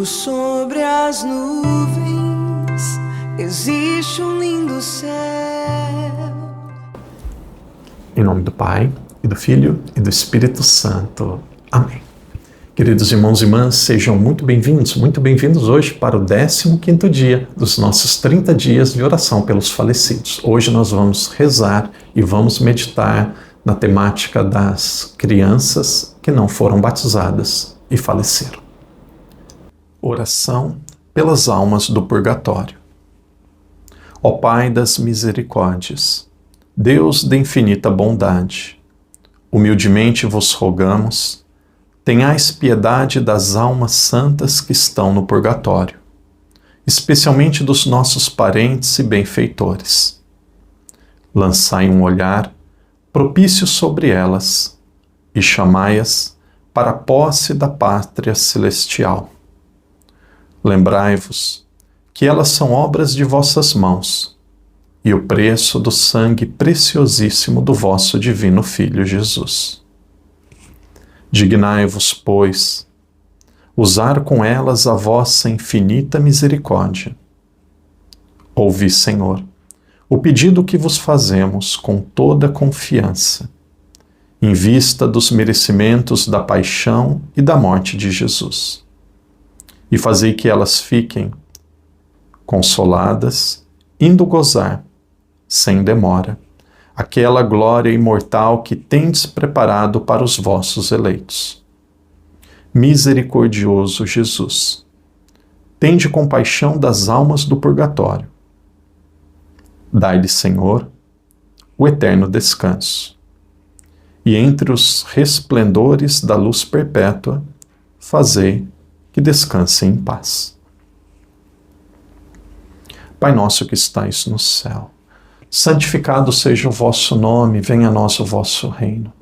Sobre as nuvens existe um lindo céu. Em nome do Pai, e do Filho, e do Espírito Santo. Amém. Queridos irmãos e irmãs, sejam muito bem-vindos hoje para o 15º dia dos nossos 30 dias de oração pelos falecidos. Hoje nós vamos rezar e vamos meditar na temática das crianças que não foram batizadas e faleceram. Oração pelas almas do purgatório. Ó Pai das misericórdias, Deus de infinita bondade, humildemente vos rogamos, tenhais piedade das almas santas que estão no purgatório, especialmente dos nossos parentes e benfeitores. Lançai um olhar propício sobre elas e chamai-as para a posse da pátria celestial. Lembrai-vos que elas são obras de vossas mãos e o preço do sangue preciosíssimo do vosso divino Filho Jesus. Dignai-vos, pois, usar com elas a vossa infinita misericórdia. Ouvi, Senhor, o pedido que vos fazemos com toda confiança, em vista dos merecimentos da paixão e da morte de Jesus. E fazei que elas fiquem consoladas, indo gozar, sem demora, aquela glória imortal que tendes preparado para os vossos eleitos. Misericordioso Jesus, tende compaixão das almas do purgatório. Dai-lhe, Senhor, o eterno descanso. E entre os resplendores da luz perpétua, fazei que descansem em paz. Pai nosso que estais no céu, santificado seja o vosso nome, venha a nós o vosso reino.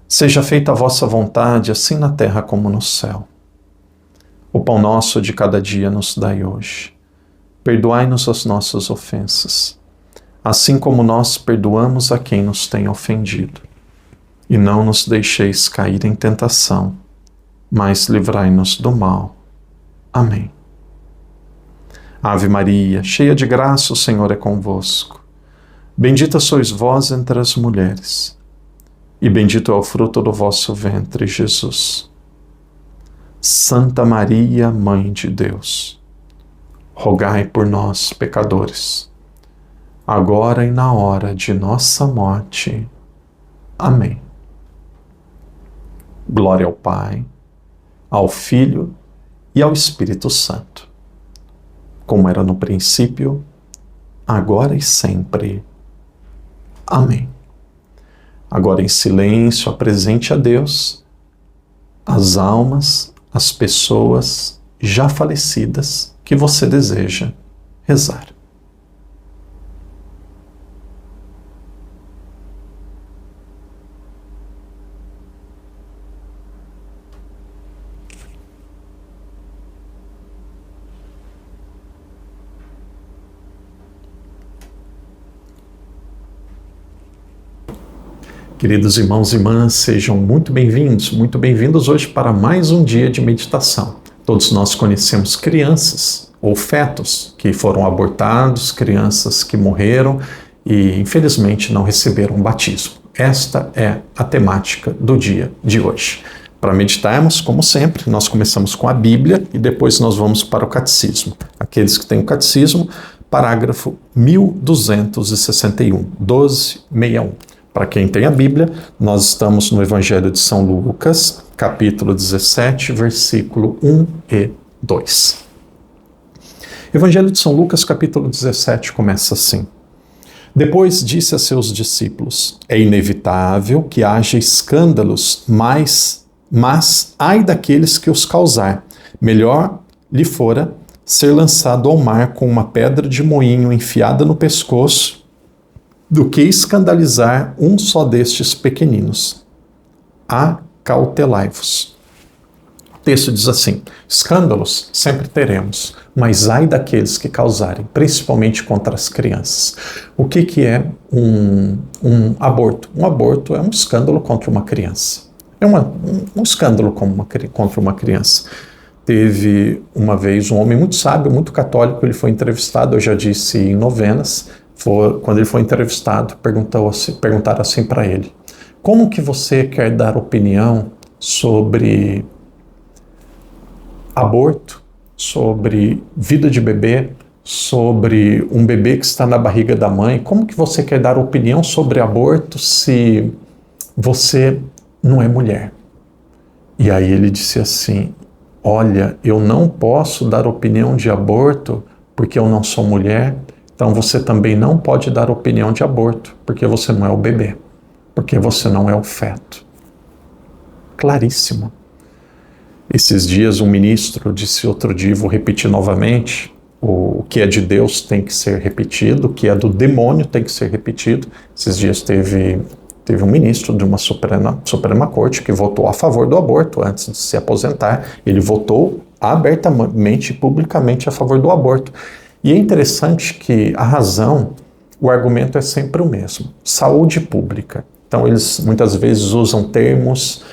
Seja feita a vossa vontade, assim na terra como no céu. O pão nosso de cada dia nos dai hoje. Perdoai-nos as nossas ofensas, assim como nós perdoamos a quem nos tem ofendido. E não nos deixeis cair em tentação, mas livrai-nos do mal. Amém. Ave Maria, cheia de graça, o Senhor é convosco. Bendita sois vós entre as mulheres, e bendito é o fruto do vosso ventre, Jesus. Santa Maria, Mãe de Deus, rogai por nós, pecadores, agora e na hora de nossa morte. Amém. Glória ao Pai, ao Filho e ao Espírito Santo, como era no princípio, agora e sempre. Amém. Agora em silêncio apresente a Deus as almas, as pessoas já falecidas que você deseja rezar. Queridos irmãos e irmãs, sejam muito bem-vindos hoje para mais um dia de meditação. Todos nós conhecemos crianças ou fetos que foram abortados, crianças que morreram e infelizmente não receberam batismo. Esta é a temática do dia de hoje. Para meditarmos, como sempre, nós começamos com a Bíblia e depois nós vamos para o Catecismo. Aqueles que têm o Catecismo, parágrafo 1261, 1261. Para quem tem a Bíblia, nós estamos no Evangelho de São Lucas, capítulo 17, versículo 1 e 2. Evangelho de São Lucas, capítulo 17, começa assim. Depois disse a seus discípulos, é inevitável que haja escândalos, mas ai daqueles que os causar. Melhor lhe fora ser lançado ao mar com uma pedra de moinho enfiada no pescoço, do que escandalizar um só destes pequeninos. Acautelai-vos. O texto diz assim, escândalos sempre teremos, mas ai daqueles que causarem, principalmente contra as crianças. O que é um aborto? Um aborto é um escândalo contra uma criança. É um escândalo contra uma criança. Teve uma vez um homem muito sábio, muito católico, ele foi entrevistado, eu já disse em novenas, quando ele foi entrevistado, perguntaram assim para ele: como que você quer dar opinião sobre aborto, sobre vida de bebê, sobre um bebê que está na barriga da mãe? Como que você quer dar opinião sobre aborto se você não é mulher? E aí ele disse assim: olha, eu não posso dar opinião de aborto porque eu não sou mulher, então você também não pode dar opinião de aborto porque você não é o bebê, porque você não é o feto. Claríssimo. Esses dias um ministro disse outro dia, vou repetir novamente, o que é de Deus tem que ser repetido, o que é do demônio tem que ser repetido. Esses dias teve um ministro de uma Suprema Corte que votou a favor do aborto antes de se aposentar. Ele votou abertamente e publicamente a favor do aborto. E é interessante que a razão, o argumento é sempre o mesmo: saúde pública. Então eles muitas vezes usam termos,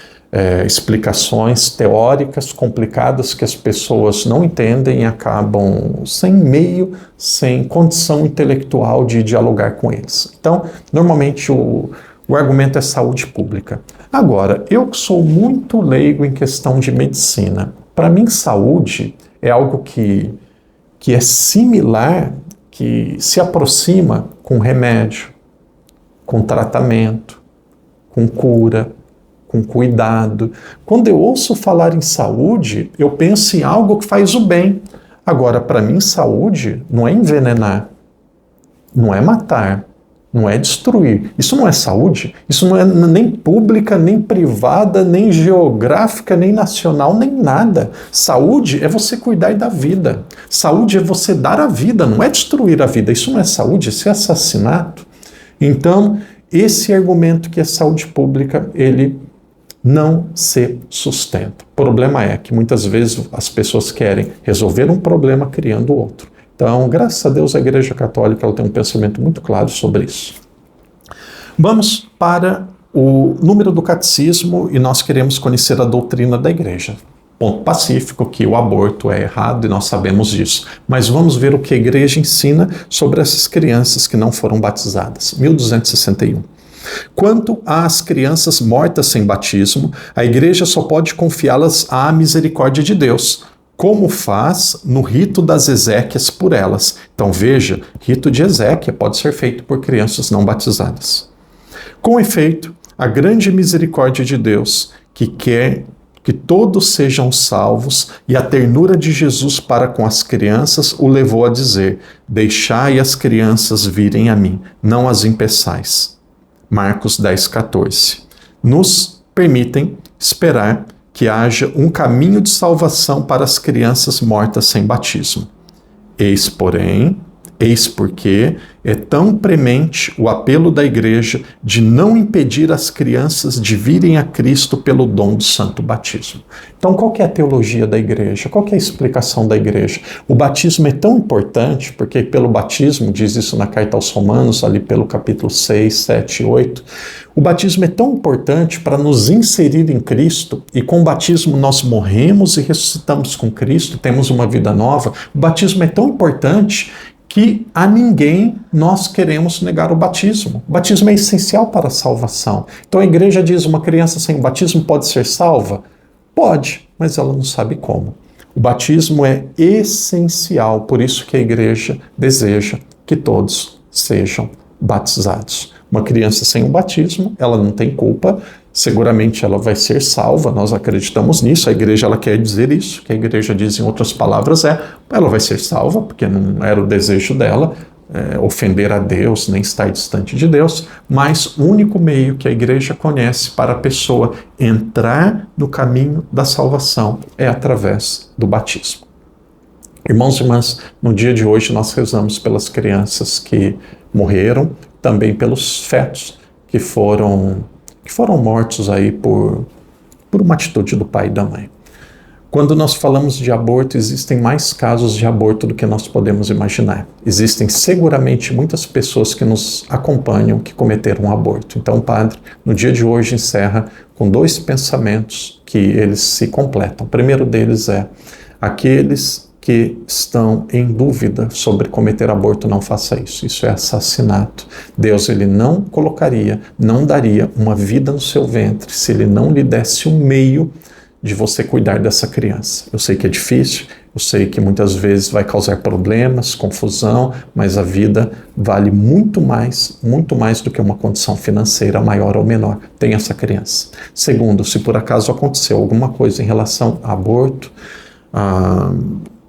explicações teóricas complicadas que as pessoas não entendem e acabam sem meio, sem condição intelectual de dialogar com eles. Então, normalmente o argumento é saúde pública. Agora, eu que sou muito leigo em questão de medicina, para mim saúde é algo que é similar, que se aproxima com remédio, com tratamento, com cura, com cuidado. Quando eu ouço falar em saúde, eu penso em algo que faz o bem. Agora, para mim, saúde não é envenenar, não é matar, não é destruir. Isso não é saúde. Isso não é nem pública, nem privada, nem geográfica, nem nacional, nem nada. Saúde é você cuidar da vida. Saúde é você dar a vida, não é destruir a vida. Isso não é saúde, isso é assassinato. Então, esse argumento que é saúde pública, ele não se sustenta. O problema é que muitas vezes as pessoas querem resolver um problema criando outro. Então, graças a Deus, a Igreja Católica ela tem um pensamento muito claro sobre isso. Vamos para o número do catecismo e nós queremos conhecer a doutrina da Igreja. Ponto pacífico que o aborto é errado e nós sabemos disso. Mas vamos ver o que a Igreja ensina sobre essas crianças que não foram batizadas. 1261. Quanto às crianças mortas sem batismo, a Igreja só pode confiá-las à misericórdia de Deus, como faz no rito das exéquias por elas. Então veja, rito de exéquia pode ser feito por crianças não batizadas. Com efeito, a grande misericórdia de Deus, que quer que todos sejam salvos, e a ternura de Jesus para com as crianças o levou a dizer: deixai as crianças virem a mim, não as impeçais. Marcos 10,14. Nos permitem esperar que haja um caminho de salvação para as crianças mortas sem batismo. Eis porque é tão premente o apelo da Igreja de não impedir as crianças de virem a Cristo pelo dom do santo batismo. Então, qual que é a teologia da Igreja? Qual que é a explicação da Igreja? O batismo é tão importante, porque pelo batismo, diz isso na carta aos Romanos, ali pelo capítulo 6, 7 e 8, o batismo é tão importante para nos inserir em Cristo, e com o batismo nós morremos e ressuscitamos com Cristo, temos uma vida nova. O batismo é tão importante que a ninguém nós queremos negar o batismo. O batismo é essencial para a salvação. Então a Igreja diz: uma criança sem batismo pode ser salva? Pode, mas ela não sabe como. O batismo é essencial, por isso que a Igreja deseja que todos sejam batizados. Uma criança sem o batismo, ela não tem culpa, seguramente ela vai ser salva, nós acreditamos nisso, a Igreja ela quer dizer isso, que a Igreja diz em outras palavras ela vai ser salva, porque não era o desejo dela ofender a Deus, nem estar distante de Deus, mas o único meio que a Igreja conhece para a pessoa entrar no caminho da salvação é através do batismo. Irmãos e irmãs, no dia de hoje nós rezamos pelas crianças que morreram, também pelos fetos que foram mortos aí por uma atitude do pai e da mãe. Quando nós falamos de aborto, existem mais casos de aborto do que nós podemos imaginar. Existem seguramente muitas pessoas que nos acompanham que cometeram um aborto. Então, o padre, no dia de hoje, encerra com 2 pensamentos que eles se completam. O primeiro deles é: Aqueles que estão em dúvida sobre cometer aborto, não faça isso. Isso é assassinato. Deus, ele não colocaria, não daria uma vida no seu ventre se ele não lhe desse um meio de você cuidar dessa criança. Eu sei que é difícil, eu sei que muitas vezes vai causar problemas, confusão, mas a vida vale muito mais do que uma condição financeira maior ou menor. Tem essa criança. Segundo, se por acaso aconteceu alguma coisa em relação a aborto,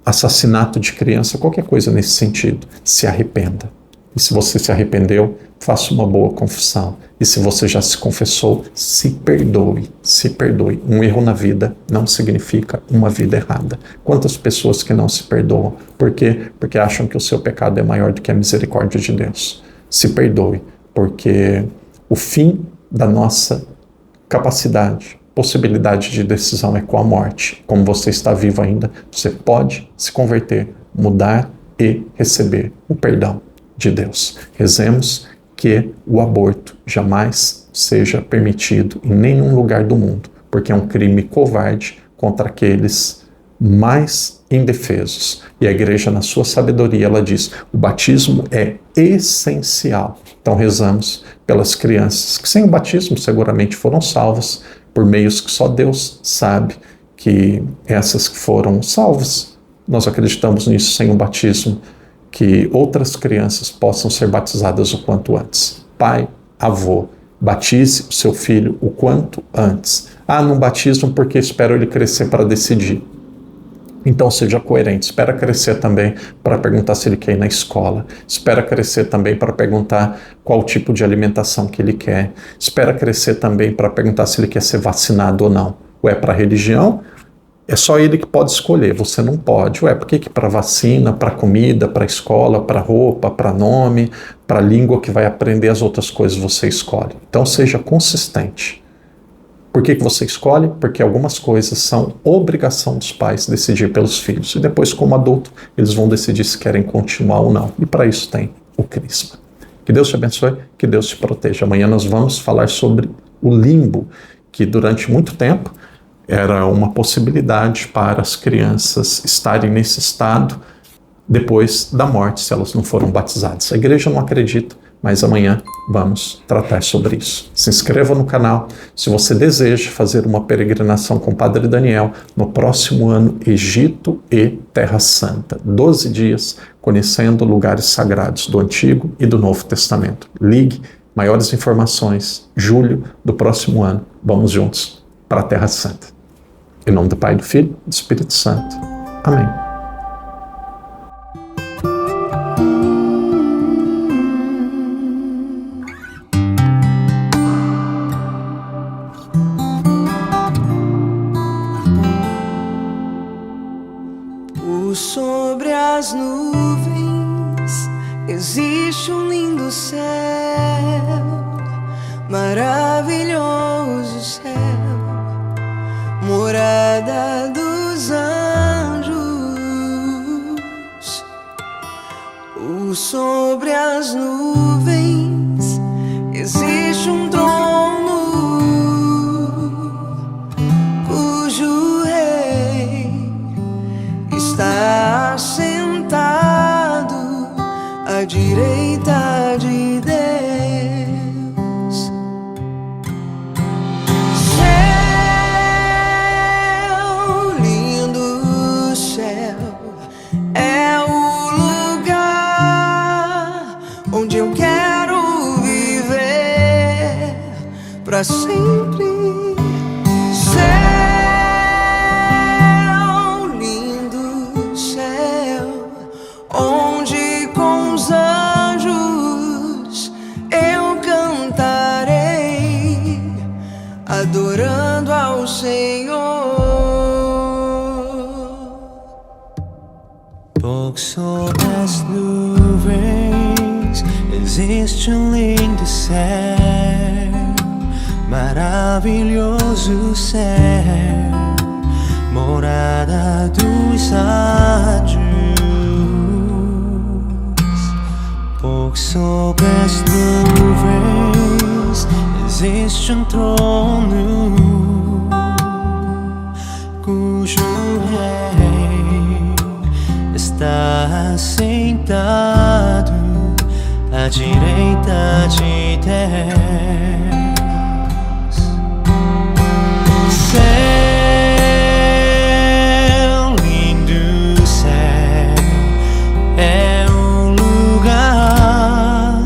assassinato de criança, qualquer coisa nesse sentido, se arrependa. E se você se arrependeu, faça uma boa confissão. E se você já se confessou, se perdoe, se perdoe. Um erro na vida não significa uma vida errada. Quantas pessoas que não se perdoam? Por quê? Porque acham que o seu pecado é maior do que a misericórdia de Deus. Se perdoe, porque o fim da nossa capacidade, possibilidade de decisão é com a morte. Como você está vivo ainda, você pode se converter, mudar e receber o perdão de Deus. Rezemos que o aborto jamais seja permitido em nenhum lugar do mundo, porque é um crime covarde contra aqueles mais indefesos. E a igreja, na sua sabedoria, ela diz: o batismo é essencial. Então rezamos pelas crianças que sem o batismo seguramente foram salvas, por meios que só Deus sabe, que essas que foram salvas, nós acreditamos nisso, sem o batismo, que outras crianças possam ser batizadas o quanto antes. Pai, avô, batize o seu filho o quanto antes. Não batismo porque espero ele crescer para decidir. Então seja coerente, espera crescer também para perguntar se ele quer ir na escola, espera crescer também para perguntar qual tipo de alimentação que ele quer, espera crescer também para perguntar se ele quer ser vacinado ou não. Ué, para a religião, é só ele que pode escolher, você não pode. Ué, por que para vacina, para comida, para escola, para roupa, para nome, para língua que vai aprender as outras coisas você escolhe? Então seja consistente. Por que você escolhe? Porque algumas coisas são obrigação dos pais decidir pelos filhos. E depois, como adulto, eles vão decidir se querem continuar ou não. E para isso tem o Crisma. Que Deus te abençoe, que Deus te proteja. Amanhã nós vamos falar sobre o limbo, que durante muito tempo era uma possibilidade para as crianças estarem nesse estado depois da morte, se elas não foram batizadas. A igreja não acredita, mas amanhã vamos tratar sobre isso. Se inscreva no canal. Se você deseja fazer uma peregrinação com o Padre Daniel no próximo ano, Egito e Terra Santa. 12 dias conhecendo lugares sagrados do Antigo e do Novo Testamento. Ligue, maiores informações, julho do próximo ano. Vamos juntos para a Terra Santa. Em nome do Pai, do Filho e do Espírito Santo. Amém. Sobre as nuvens existe um lindo céu, maravilhoso céu, morada dos anjos. Sobre as nuvens existe um trono cujo rei está sentado à direita de Deus. Céu, lindo céu, é o lugar onde eu quero viver para sempre. Adorando ao Senhor. Pouco sobre as nuvens existe um lindo céu, maravilhoso céu, morada dos anjos. Pouco sobre as nuvens existe um trono cujo rei está sentado à direita de Deus. Céu, lindo céu, é um lugar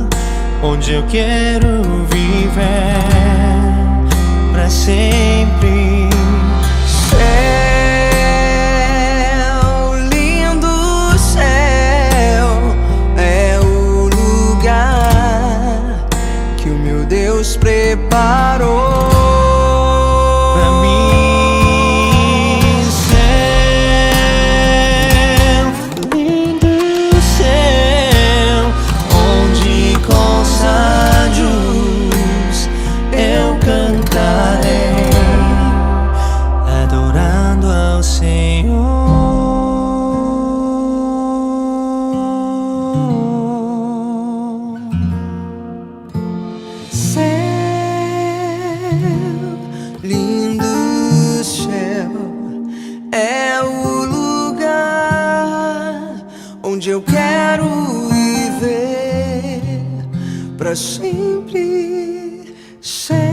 onde eu quero viver pra sempre. Céu, lindo céu, é o lugar que o meu Deus preparou Pra mim, céu, lindo céu, onde com sádios eu cantarei, adorando ao Senhor. Céu, lindo céu, é o lugar onde eu quero viver pra sempre. Céu,